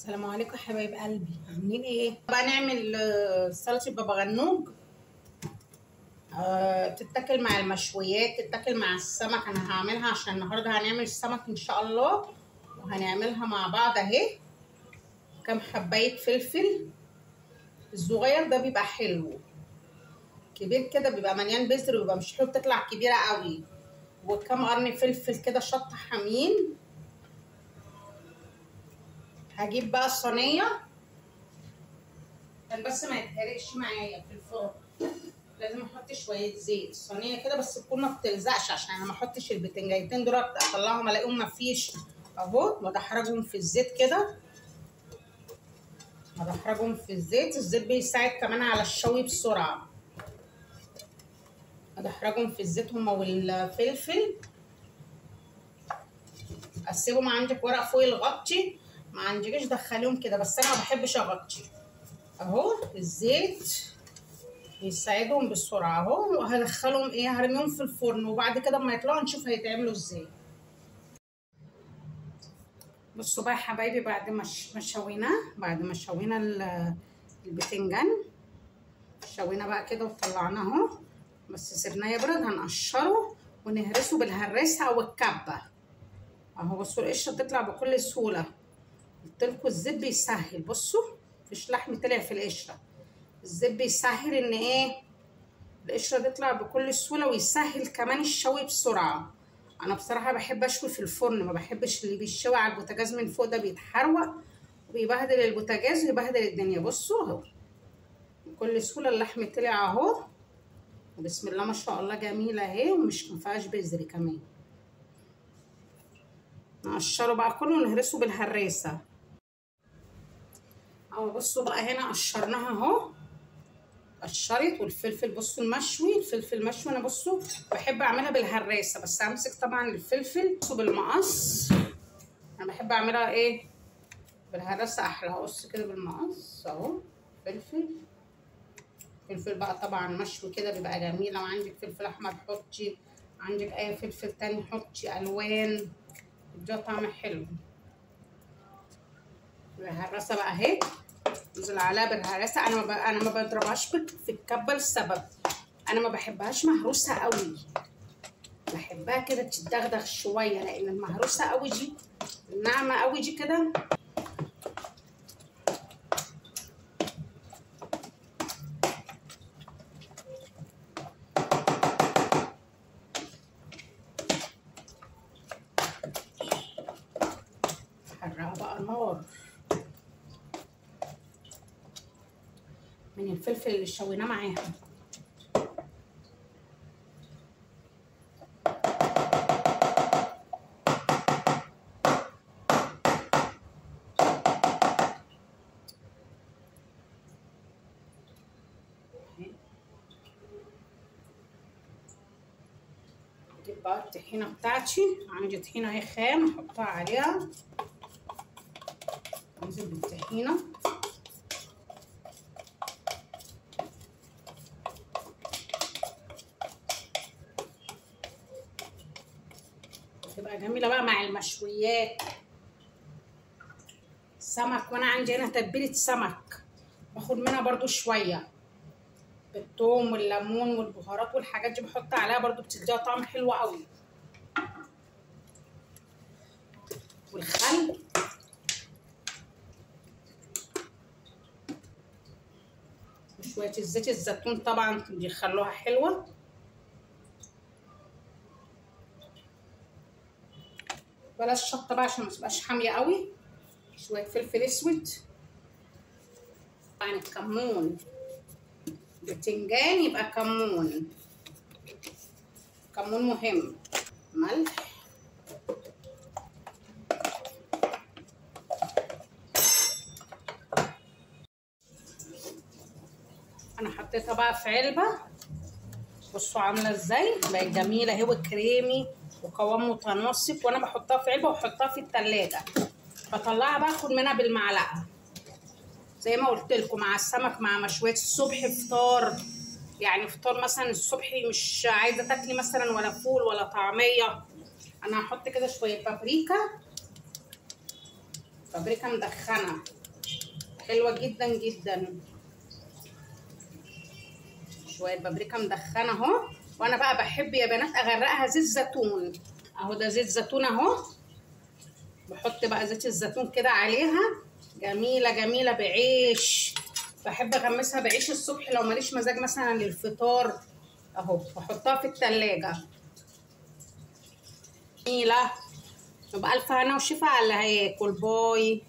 السلام عليكم حبايب قلبي، عاملين ايه؟ بقى نعمل سلطه بابا غنوج. تتاكل مع المشويات، تتاكل مع السمك. انا هعملها عشان النهارده هنعمل السمك ان شاء الله، وهنعملها مع بعض اهي. كام حبايه فلفل. الصغير ده بيبقى حلو، كبير كده بيبقى مليان بذر ويبقى مش حلو، بتطلع كبيره قوي. وكام قرن فلفل كده شطه حامين. هجيب بقى الصينيه عشان بس ما يتحرقش معايا في الفرن. لازم احط شويه زيت صينيه كده، بس تكون ما بتلزقش، عشان انا ما احطش البتنجانتين دول اطلعهم الاقيهم ما فيش اهو. بدحرجهم في الزيت كده، بدحرجهم في الزيت. الزيت بيساعد كمان على الشوي بسرعه. بدحرجهم في الزيت هما والفلفل. اسيبهم عندك ورق فويل غطي، ما عندكش دخليهم كده، بس انا ما بحبش اغطي اهو. الزيت بيساعدهم بسرعه اهو. وهدخلهم هرميهم في الفرن، وبعد كده اما يطلعوا نشوف هيتعملوا ازاي. بصوا بقى يا حبايبي، بعد ما شوينا البتنجان، شوينا بقى كده وطلعناه اهو. بس سيبناه يبرد، هنقشره ونهرسه بالهراسه او الكبه اهو. بصوا القشره بتطلع بكل سهوله. قلتلكوا الزيت بيسهل. بصوا مفيش لحم طلع في القشره. الزيت بيسهل ان القشره تطلع بكل سهوله، ويسهل كمان الشوي بسرعه. انا بصراحه بحب اشوي في الفرن، ما بحبش اللي بيشوي على البوتاجاز من فوق، ده بيتحروق وبيبهدل البوتاجاز ويبهدل الدنيا. بصوا اهو بكل سهوله اللحم طلع اهو، وبسم الله ما شاء الله جميله اهي، ومش مفيهاش بذر كمان. نقشره بقى كله ونهرسه بالهراسه اهو. بصوا بقى هنا قشرناها اهو، قشرت. والفلفل بصوا المشوي، الفلفل المشوي انا بصوا بحب اعملها بالهراسه، بس همسك طبعا الفلفل بالمقص. انا بحب اعملها بالهراسه احلى. هقص كده بالمقص اهو. فلفل بقى طبعا مشوي كده بيبقى جميل. لو عندك فلفل احمر حطي، عندك اي فلفل تاني حطي، الوان بيديها طعم حلو. الهراسه بقى اهي، ننزل عليها بالهراسه. انا ما بضربهاش في الكبه لسبب، انا ما بحبهاش مهروسه قوي، بحبها كده تدغدغ شويه، لان المهروسه قوي دي، الناعمه قوي دي كده حرقها بقى نار من الفلفل اللي شويناه معاها. اجيب بقى الطحينه بتاعتي، عندي طحينه اهي خام احطها عليها. انزل بالطحينه تبقى جميله بقى مع المشويات. سمك، وانا عندي هنا تتبيله سمك باخد منها برضو شويه بالثوم والليمون والبهارات والحاجات دي، بحط عليها برضو بتديها طعم حلو قوي. والخل وشويه الزيت الزيتون طبعا بيخلوها حلوه. بلاش شطه بقى عشان ما تبقاش حاميه قوي. شويه فلفل اسود، طبعا الكمون، بتنجان يبقى كمون، كمون مهم. ملح، انا حطيتها بقى في علبه. بصوا عامله ازاي، بقت جميله اهي وكريمي وقوام متناسق. وانا بحطها في علبه واحطها في التلاجة، بطلعها بقى اخد منها بالمعلقه زي ما قلت لكم، مع السمك، مع مشويات الصبح، فطار. يعني فطار مثلا الصبح مش عايزه تاكلي مثلا ولا فول ولا طعميه، انا هحط كده شويه بابريكا بابريكا مدخنه حلوه جدا جدا. شويه بابريكا مدخنه اهو. وانا بقى بحب يا بنات اغرقها زيت زيتون اهو. ده زيت زيتون اهو. بحط بقى زيت الزيتون كده عليها. جميله جميله بعيش. بحب اغمسها بعيش الصبح لو ماليش مزاج مثلا للفطار اهو. بحطها في التلاجة. جميله. يبقى الف هنا وشفا على اللي هياكل. باي.